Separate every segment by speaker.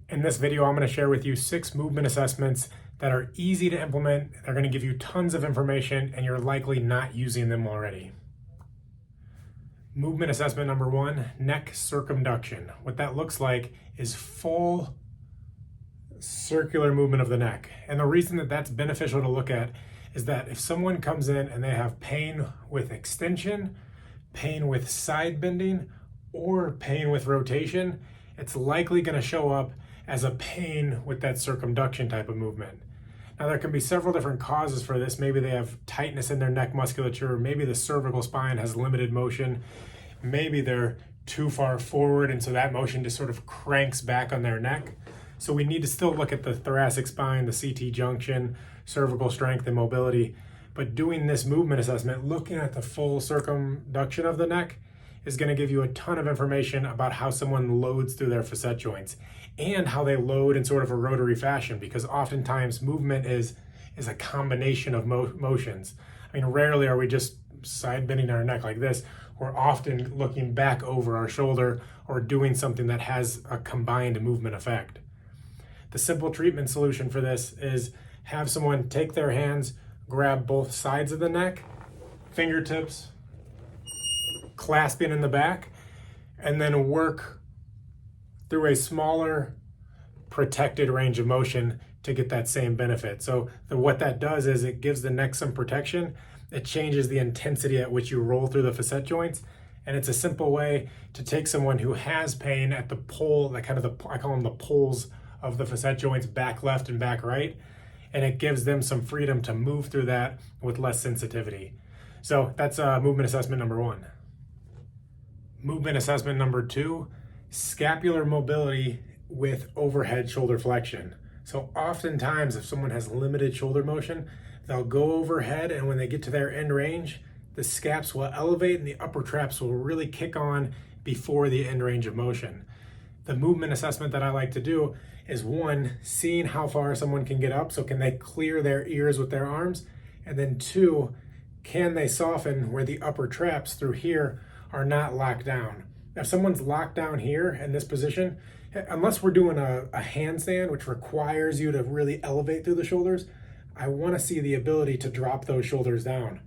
Speaker 1: In this video, I'm going to share with you 6 movement assessments that are easy to implement. They're going to give you tons of information and you're likely not using them already. Movement assessment number 1, neck circumduction. What that looks like is full circular movement of the neck. And the reason that that's beneficial to look at is that if someone comes in and they have pain with extension, pain with side bending, or pain with rotation, it's likely going to show up as a pain with that circumduction type of movement. Now there can be several different causes for this. Maybe they have tightness in their neck musculature, maybe the cervical spine has limited motion, maybe they're too far forward and so that motion just sort of cranks back on their neck. So we need to still look at the thoracic spine, the CT junction, cervical strength and mobility. But doing this movement assessment, looking at the full circumduction of the neck, is going to give you a ton of information about how someone loads through their facet joints and how they load in sort of a rotary fashion, because oftentimes movement is a combination of motions. I mean, rarely are we just side bending our neck like this. We're often looking back over our shoulder or doing something that has a combined movement effect. The simple treatment solution for this is have someone take their hands, grab both sides of the neck, fingertips clasping in the back, and then work through a smaller protected range of motion to get that same benefit. So what that does is it gives the neck some protection. It changes the intensity at which you roll through the facet joints. And it's a simple way to take someone who has pain at the pole, I call them the poles of the facet joints, back left and back right. And it gives them some freedom to move through that with less sensitivity. So that's movement assessment number 1. Movement assessment number 2, scapular mobility with overhead shoulder flexion. So oftentimes if someone has limited shoulder motion, they'll go overhead, and when they get to their end range, the scaps will elevate and the upper traps will really kick on before the end range of motion. The movement assessment that I like to do is 1, seeing how far someone can get up. So can they clear their ears with their arms? And then 2, can they soften where the upper traps through here are not locked down? If someone's locked down here in this position, unless we're doing a handstand, which requires you to really elevate through the shoulders, I want to see the ability to drop those shoulders down.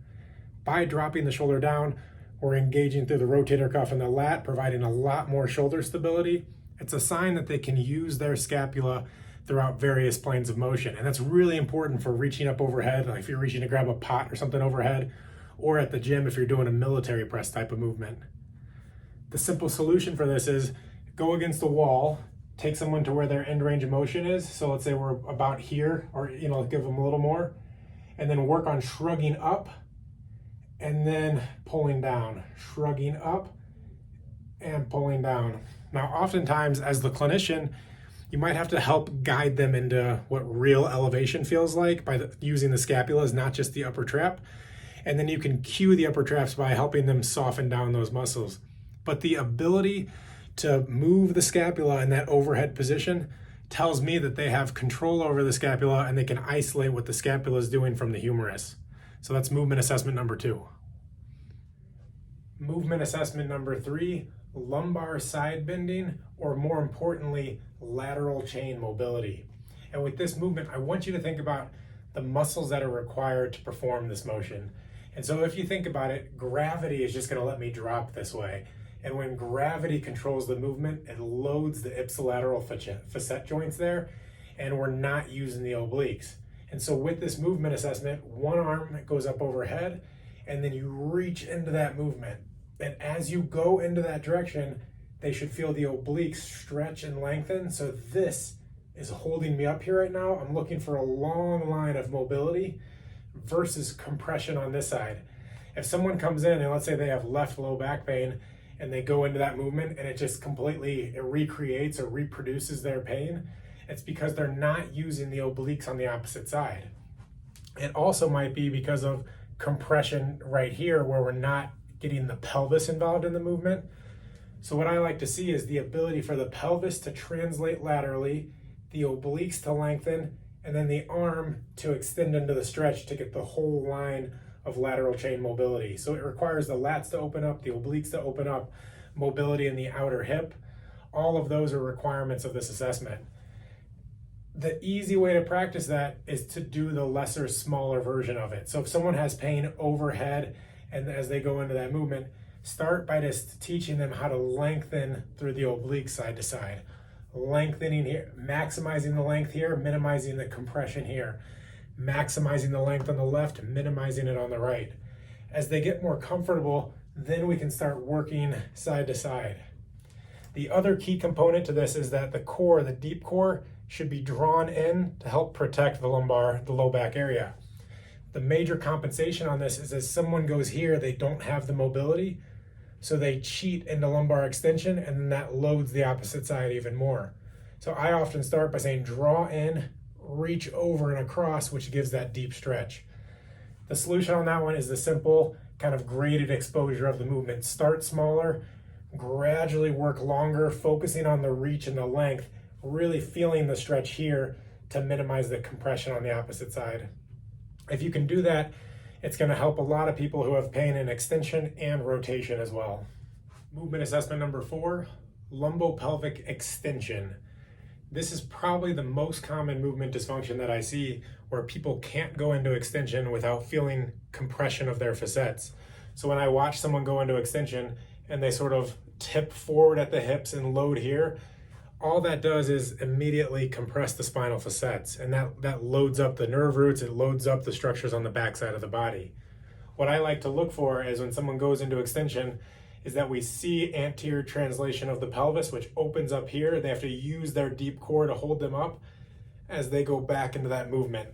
Speaker 1: By dropping the shoulder down, we're engaging through the rotator cuff and the lat, providing a lot more shoulder stability. It's a sign that they can use their scapula throughout various planes of motion. And that's really important for reaching up overhead, like if you're reaching to grab a pot or something overhead, or at the gym if you're doing a military press type of movement. The simple solution for this is go against the wall, take someone to where their end range of motion is. So let's say we're about here, or give them a little more, and then work on shrugging up and then pulling down, shrugging up and pulling down. Now, oftentimes as the clinician, you might have to help guide them into what real elevation feels like by using the scapulas, not just the upper trap. And then you can cue the upper traps by helping them soften down those muscles. But the ability to move the scapula in that overhead position tells me that they have control over the scapula and they can isolate what the scapula is doing from the humerus. So that's movement assessment number 2. Movement assessment number 3, lumbar side bending, or more importantly, lateral chain mobility. And with this movement, I want you to think about the muscles that are required to perform this motion. And so if you think about it, gravity is just going to let me drop this way. And when gravity controls the movement, it loads the ipsilateral facet joints there, and we're not using the obliques. And so with this movement assessment, one arm goes up overhead, and then you reach into that movement. And as you go into that direction, they should feel the obliques stretch and lengthen. So this is holding me up here right now. I'm looking for a long line of mobility versus compression on this side. If someone comes in and let's say they have left low back pain and they go into that movement and it just completely recreates or reproduces their pain, it's because they're not using the obliques on the opposite side. It also might be because of compression right here where we're not getting the pelvis involved in the movement. So what I like to see is the ability for the pelvis to translate laterally, the obliques to lengthen, and then the arm to extend into the stretch to get the whole line of lateral chain mobility. So it requires the lats to open up, the obliques to open up, mobility in the outer hip. All of those are requirements of this assessment. The easy way to practice that is to do the lesser, smaller version of it. So if someone has pain overhead and as they go into that movement, start by just teaching them how to lengthen through the oblique side to side. Lengthening here, maximizing the length here, minimizing the compression here. Maximizing the length on the left, minimizing it on the right. As they get more comfortable, then we can start working side to side. The other key component to this is that the core, the deep core, should be drawn in to help protect the lumbar, the low back area. The major compensation on this is as someone goes here, they don't have the mobility, so they cheat into lumbar extension, and then that loads the opposite side even more. So I often start by saying draw in, reach over and across, which gives that deep stretch. The solution on that one is the simple kind of graded exposure of the movement. Start smaller, gradually work longer, focusing on the reach and the length, really feeling the stretch here to minimize the compression on the opposite side. If you can do that, it's going to help a lot of people who have pain in extension and rotation as well. Movement assessment number 4, lumbopelvic extension. This is probably the most common movement dysfunction that I see, where people can't go into extension without feeling compression of their facets. So when I watch someone go into extension and they sort of tip forward at the hips and load here, all that does is immediately compress the spinal facets, and that loads up the nerve roots, it loads up the structures on the backside of the body. What I like to look for is when someone goes into extension is that we see anterior translation of the pelvis, which opens up here. They have to use their deep core to hold them up as they go back into that movement.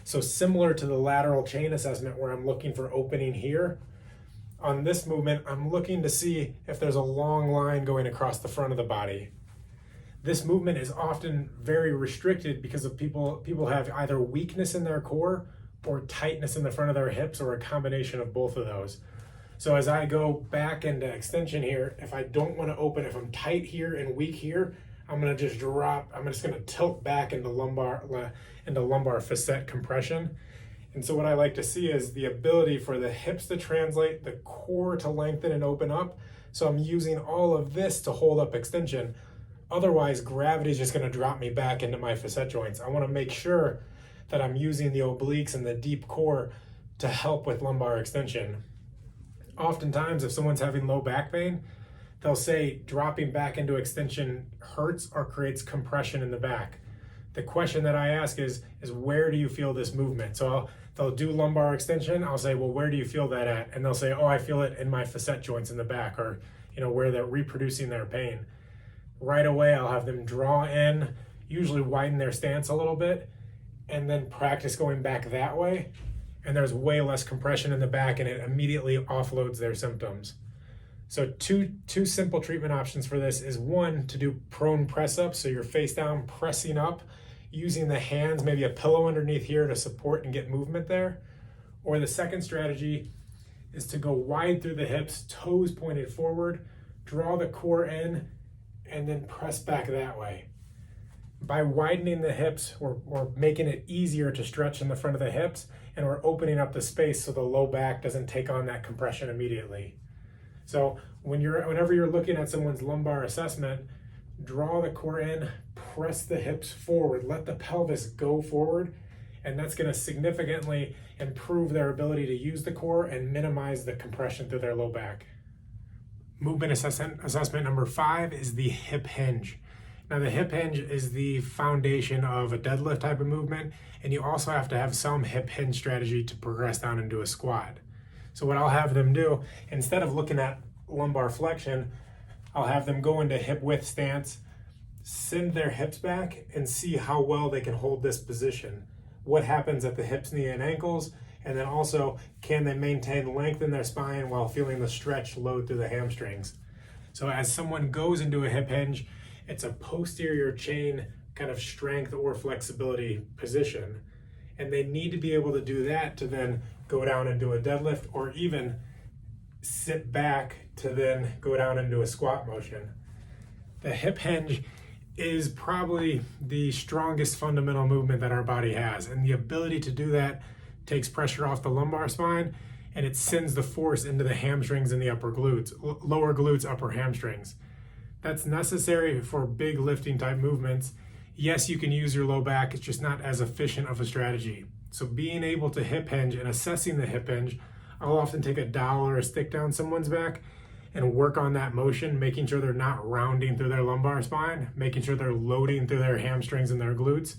Speaker 1: So similar to the lateral chain assessment where I'm looking for opening here, on this movement, I'm looking to see if there's a long line going across the front of the body. This movement is often very restricted because of people have either weakness in their core or tightness in the front of their hips, or a combination of both of those. So as I go back into extension here, if I don't want to open, if I'm tight here and weak here, I'm going to just drop, I'm just going to tilt back into lumbar facet compression. And so what I like to see is the ability for the hips to translate, the core to lengthen and open up. So I'm using all of this to hold up extension. Otherwise, gravity is just going to drop me back into my facet joints. I want to make sure that I'm using the obliques and the deep core to help with lumbar extension. Oftentimes, if someone's having low back pain, they'll say dropping back into extension hurts or creates compression in the back. The question that I ask is where do you feel this movement? So they'll do lumbar extension. I'll say, well, where do you feel that at? And they'll say, oh, I feel it in my facet joints in the back, or where they're reproducing their pain. Right away, I'll have them draw in, usually widen their stance a little bit, and then practice going back that way. And there's way less compression in the back, and it immediately offloads their symptoms. So two simple treatment options for this is, one, to do prone press ups, so you're face down pressing up, using the hands, maybe a pillow underneath here to support and get movement there. Or the second strategy is to go wide through the hips, toes pointed forward, draw the core in, and then press back that way. By widening the hips, we're making it easier to stretch in the front of the hips, and we're opening up the space so the low back doesn't take on that compression immediately. So whenever you're looking at someone's lumbar assessment, draw the core in, press the hips forward, let the pelvis go forward, and that's going to significantly improve their ability to use the core and minimize the compression through their low back. Movement assessment number 5 is the hip hinge. Now, the hip hinge is the foundation of a deadlift type of movement, and you also have to have some hip hinge strategy to progress down into a squat. So what I'll have them do, instead of looking at lumbar flexion, I'll have them go into hip width stance, send their hips back, and see how well they can hold this position. What happens at the hips, knee, and ankles, and then also, can they maintain length in their spine while feeling the stretch load through the hamstrings? So as someone goes into a hip hinge, it's a posterior chain kind of strength or flexibility position. And they need to be able to do that to then go down and do a deadlift, or even sit back to then go down and do a squat motion. The hip hinge is probably the strongest fundamental movement that our body has. And the ability to do that takes pressure off the lumbar spine, and it sends the force into the hamstrings and the upper glutes, lower glutes, upper hamstrings. That's necessary for big lifting type movements. yes, you can use your low back, it's just not as efficient of a strategy. So being able to hip hinge and assessing the hip hinge, I'll often take a dowel or a stick down someone's back and work on that motion, making sure they're not rounding through their lumbar spine, making sure they're loading through their hamstrings and their glutes.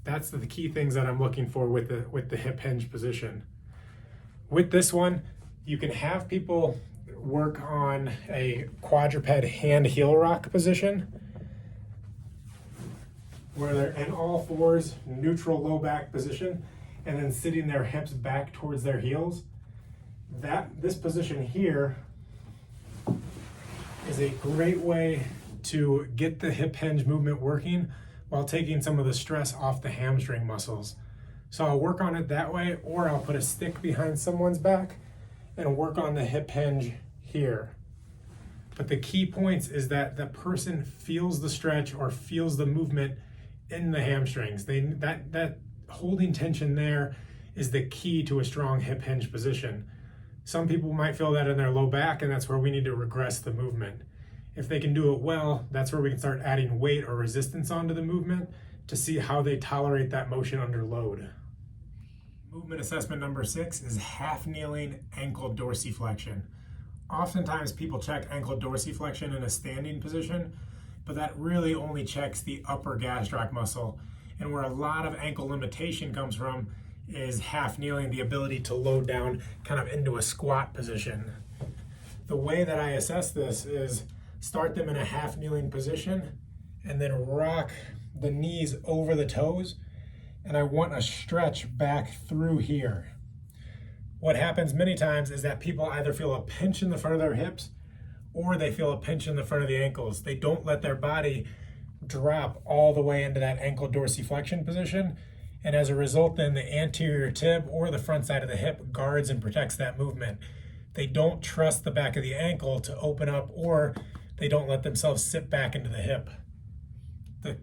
Speaker 1: That's the key things that I'm looking for with the hip hinge position. With this one, you can have people work on a quadruped hand heel rock position where they're in all fours, neutral low back position, and then sitting their hips back towards their heels. This position here is a great way to get the hip hinge movement working while taking some of the stress off the hamstring muscles. So I'll work on it that way, or I'll put a stick behind someone's back and work on the hip hinge here. But the key points is that the person feels the stretch or feels the movement in the hamstrings. That holding tension there is the key to a strong hip hinge position. Some people might feel that in their low back, and that's where we need to regress the movement. If they can do it well, that's where we can start adding weight or resistance onto the movement to see how they tolerate that motion under load. Movement assessment number 6 is half kneeling ankle dorsiflexion. Oftentimes people check ankle dorsiflexion in a standing position, but that really only checks the upper gastroc muscle. And where a lot of ankle limitation comes from is half kneeling, the ability to load down kind of into a squat position. The way that I assess this is start them in a half kneeling position and then rock the knees over the toes, and I want a stretch back through here. What happens many times is that people either feel a pinch in the front of their hips or they feel a pinch in the front of the ankles. They don't let their body drop all the way into that ankle dorsiflexion position, and as a result then the anterior tib or the front side of the hip guards and protects that movement. They don't trust the back of the ankle to open up, or they don't let themselves sit back into the hip.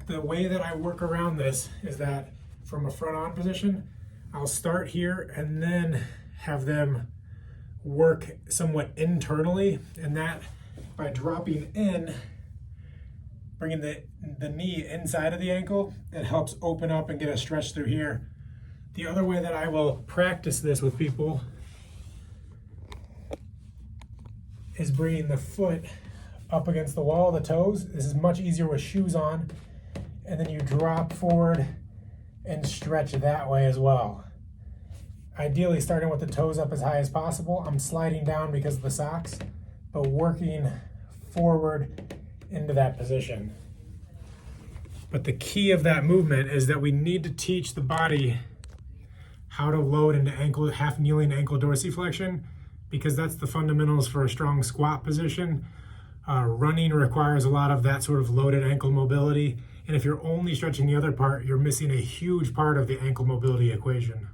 Speaker 1: The way that I work around this is that from a front on position, I'll start here and then have them work somewhat internally, and that by dropping in, bringing the knee inside of the ankle, it helps open up and get a stretch through here. The other way that I will practice this with people is bringing the foot up against the wall, the toes. This is much easier with shoes on. And then you drop forward and stretch that way as well. Ideally starting with the toes up as high as possible. I'm sliding down because of the socks, but working forward into that position. But the key of that movement is that we need to teach the body how to load into half kneeling ankle dorsiflexion, because that's the fundamentals for a strong squat position. Running requires a lot of that sort of loaded ankle mobility. And if you're only stretching the other part, you're missing a huge part of the ankle mobility equation.